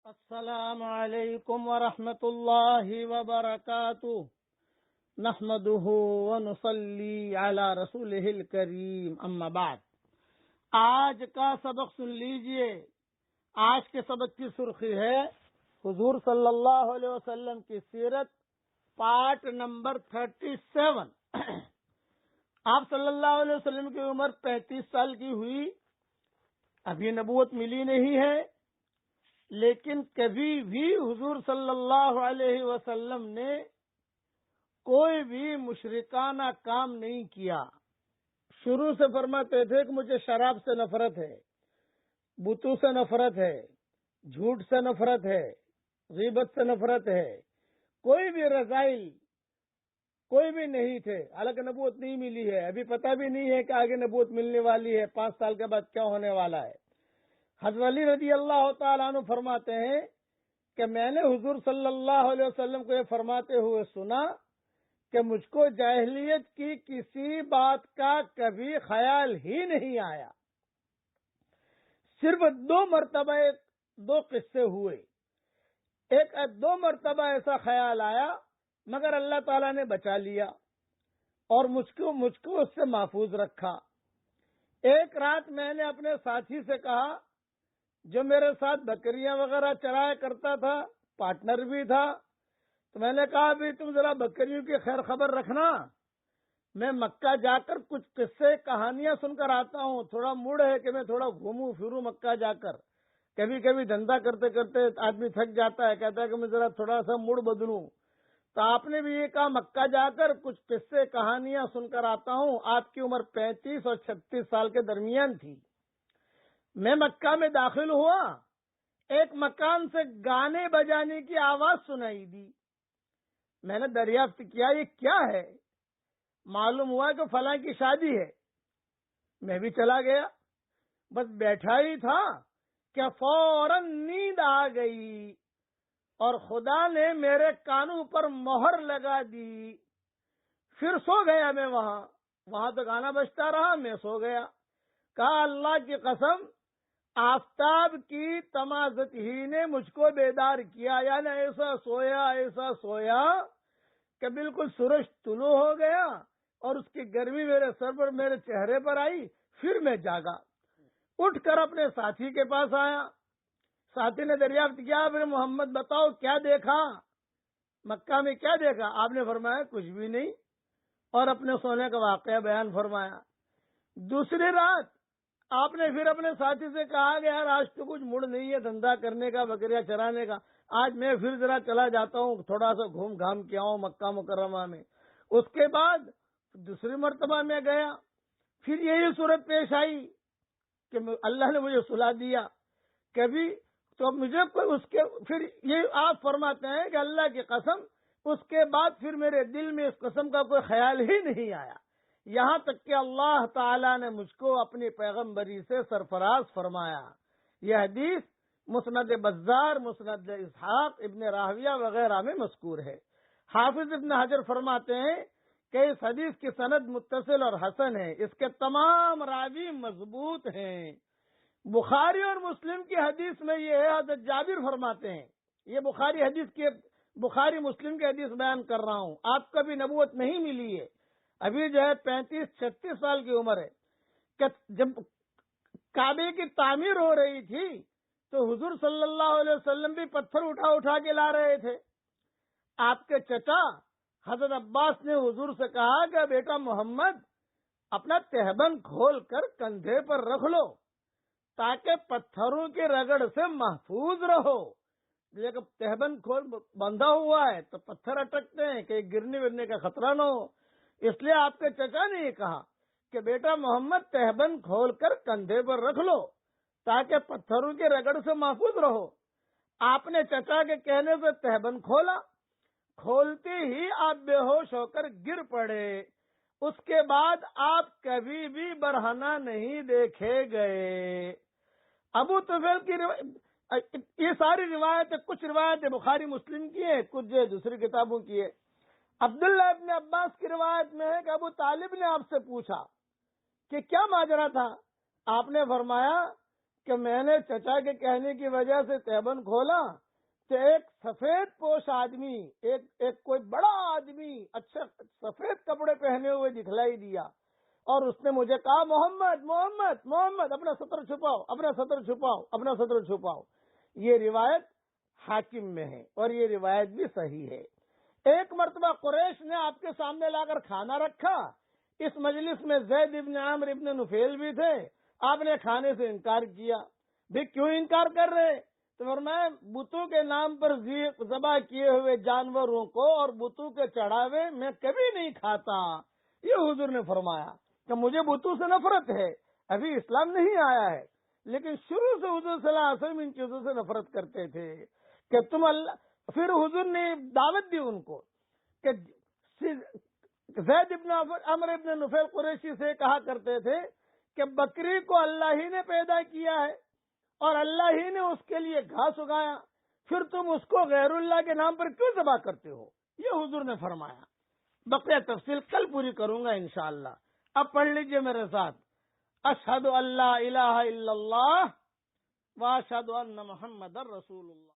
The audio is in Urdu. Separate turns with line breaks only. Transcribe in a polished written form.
السلام علیکم ورحمۃ اللہ وبرکاتہ نحمده ونصلی علی رسولہ الکریم اما بعد۔ آج کا سبق سن لیجئے۔ آج کے سبق کی سرخی ہے حضور صلی اللہ علیہ وسلم کی سیرت پارٹ نمبر 37۔ آپ صلی اللہ علیہ وسلم کی عمر 35 سال کی ہوئی، ابھی نبوت ملی نہیں ہے، لیکن کبھی بھی حضور صلی اللہ علیہ وسلم نے کوئی بھی مشرکانہ کام نہیں کیا۔ شروع سے فرماتے تھے کہ مجھے شراب سے نفرت ہے، بتوں سے نفرت ہے، جھوٹ سے نفرت ہے، غیبت سے نفرت ہے۔ کوئی بھی رذائل کوئی بھی نہیں تھے، حالانکہ نبوت نہیں ملی ہے، ابھی پتہ بھی نہیں ہے کہ آگے نبوت ملنے والی ہے، 5 سال کے بعد کیا ہونے والا ہے۔ حضرت علی رضی اللہ تعالیٰ عنہ فرماتے ہیں کہ میں نے حضور صلی اللہ علیہ وسلم کو یہ فرماتے ہوئے سنا کہ مجھ کو جاہلیت کی کسی بات کا کبھی خیال ہی نہیں آیا۔ صرف 2 مرتبہ 2 قصے ہوئے، ایک 2 مرتبہ ایسا خیال آیا، مگر اللہ تعالیٰ نے بچا لیا اور مجھ کو اس سے محفوظ رکھا۔ ایک رات میں نے اپنے ساتھی سے کہا، جو میرے ساتھ بکریاں وغیرہ چرایا کرتا تھا، پارٹنر بھی تھا، تو میں نے کہا بھی تم ذرا بکریوں کی خیر خبر رکھنا، میں مکہ جا کر کچھ قصے کہانیاں سن کر آتا ہوں، تھوڑا موڈ ہے کہ میں تھوڑا گھوموں پھروں مکہ جا کر۔ کبھی کبھی دھندا کرتے کرتے آدمی تھک جاتا ہے، کہتا ہے کہ میں ذرا تھوڑا سا موڈ بدلوں۔ تو آپ نے بھی یہ کہا مکہ جا کر کچھ قصے کہانیاں سن کر آتا ہوں۔ آپ کی عمر 35 اور 36 سال کے درمیان تھی۔ میں مکہ میں داخل ہوا، ایک مکان سے گانے بجانے کی آواز سنائی دی۔ میں نے دریافت کیا یہ کیا ہے؟ معلوم ہوا کہ فلاں کی شادی ہے۔ میں بھی چلا گیا، بس بیٹھا ہی تھا کہ فوراً نیند آ گئی اور خدا نے میرے کانوں پر مہر لگا دی۔ پھر سو گیا میں وہاں تو گانا بجتا رہا، میں سو گیا۔ کہا اللہ کی قسم، آفتاب کی تمازت ہی نے مجھ کو بیدار کیا، یعنی ایسا سویا کہ بالکل سورج طلوع ہو گیا اور اس کی گرمی میرے سر پر میرے چہرے پر آئی۔ پھر میں جاگا، اٹھ کر اپنے ساتھی کے پاس آیا۔ ساتھی نے دریافت کیا، پھر محمد بتاؤ کیا دیکھا، مکہ میں کیا دیکھا؟ آپ نے فرمایا کچھ بھی نہیں، اور اپنے سونے کا واقعہ بیان فرمایا۔ دوسری رات آپ نے پھر اپنے ساتھی سے کہا کہ یار آج تو کچھ موڈ نہیں ہے دھندا کرنے کا، بکریاں چرانے کا، آج میں پھر ذرا چلا جاتا ہوں، تھوڑا سا گھوم گھام کے آؤں مکہ مکرمہ میں۔ اس کے بعد دوسری مرتبہ میں گیا، پھر یہی صورت پیش آئی کہ اللہ نے مجھے سلا دیا۔ کبھی تو مجھے پھر یہ آپ فرماتے ہیں کہ اللہ کی قسم، اس کے بعد پھر میرے دل میں اس قسم کا کوئی خیال ہی نہیں آیا، یہاں تک کہ اللہ تعالی نے مجھ کو اپنی پیغمبری سے سرفراز فرمایا۔ یہ حدیث مسند بزار، مسند اسحاق ابن راہویہ وغیرہ میں مذکور ہے۔ حافظ ابن حجر فرماتے ہیں کہ اس حدیث کی سند متصل اور حسن ہے، اس کے تمام راوی مضبوط ہیں۔ بخاری اور مسلم کی حدیث میں یہ ہے، حضرت جابر فرماتے ہیں، یہ بخاری مسلم کی حدیث بیان کر رہا ہوں، آپ کو بھی نبوت نہیں ملی ہے، ابھی جو ہے 35-36 سال کی عمر ہے، کہ جب کعبے کی تعمیر ہو رہی تھی تو حضور صلی اللہ علیہ وسلم بھی پتھر اٹھا کے لا رہے تھے۔ آپ کے چچا حضرت عباس نے حضور سے کہا کہ بیٹا محمد، اپنا تہبند کھول کر کندھے پر رکھ لو تاکہ پتھروں کی رگڑ سے محفوظ رہو۔ جب تہبند بندھا ہوا ہے تو پتھر اٹکتے ہیں کہ گرنے ورنے کا خطرہ نہ ہو، اس لیے آپ کے چچا نے یہ کہا کہ بیٹا محمد تہبند کھول کر کندھے پر رکھ لو تاکہ پتھروں کی رگڑ سے محفوظ رہو۔ آپ نے چچا کے کہنے سے تہبند کھولا، کھولتے ہی آپ بے ہوش ہو کر گر پڑے۔ اس کے بعد آپ کبھی بھی برہنہ نہیں دیکھے گئے۔ ابو طفیل کی یہ ساری روایتیں، کچھ روایتیں بخاری مسلم کی ہیں، کچھ دوسری کتابوں کی ہے۔ عبداللہ ابن عباس کی روایت میں ہے کہ ابو طالب نے آپ سے پوچھا کہ کیا ماجرا تھا؟ آپ نے فرمایا کہ میں نے چچا کے کہنے کی وجہ سے تیبند کھولا تو ایک سفید پوش آدمی، ایک کوئی بڑا آدمی اچھے سفید کپڑے پہنے ہوئے دکھلائی دیا، اور اس نے مجھے کہا محمد محمد محمد، اپنا سطر چھپاؤ، اپنا سطر چھپاؤ، اپنا سطر چھپاؤ۔ یہ روایت حاکم میں ہے اور یہ روایت بھی صحیح ہے۔ ایک مرتبہ قریش نے آپ کے سامنے لا کر کھانا رکھا، اس مجلس میں زید ابن عامر ابن نفیل بھی تھے، آپ نے کھانے سے انکار کیا۔ بھی کیوں انکار کر رہے؟ تو فرمایا بتوں کے نام پر ذبح کیے ہوئے جانوروں کو اور بتوں کے چڑھاوے میں کبھی نہیں کھاتا۔ یہ حضور نے فرمایا کہ مجھے بتوں سے نفرت ہے، ابھی اسلام نہیں آیا ہے، لیکن شروع سے حضور صلی اللہ علیہ وسلم ان چیزوں سے نفرت کرتے تھے کہ تم اللہ۔ پھر حضور نے دعوت دی ان کو کہ زید ابن عمر ابن نفیل قریشی سے کہا کرتے تھے کہ بکری کو اللہ ہی نے پیدا کیا ہے اور اللہ ہی نے اس کے لیے گھاس اگایا، پھر تم اس کو غیر اللہ کے نام پر کیوں ذبح کرتے ہو؟ یہ حضور نے فرمایا۔ بقیہ تفصیل کل پوری کروں گا انشاءاللہ۔ اب پڑھ لیجئے میرے ساتھ، اشہد ان لا الہ الا اللہ واشہد ان محمد رسول اللہ۔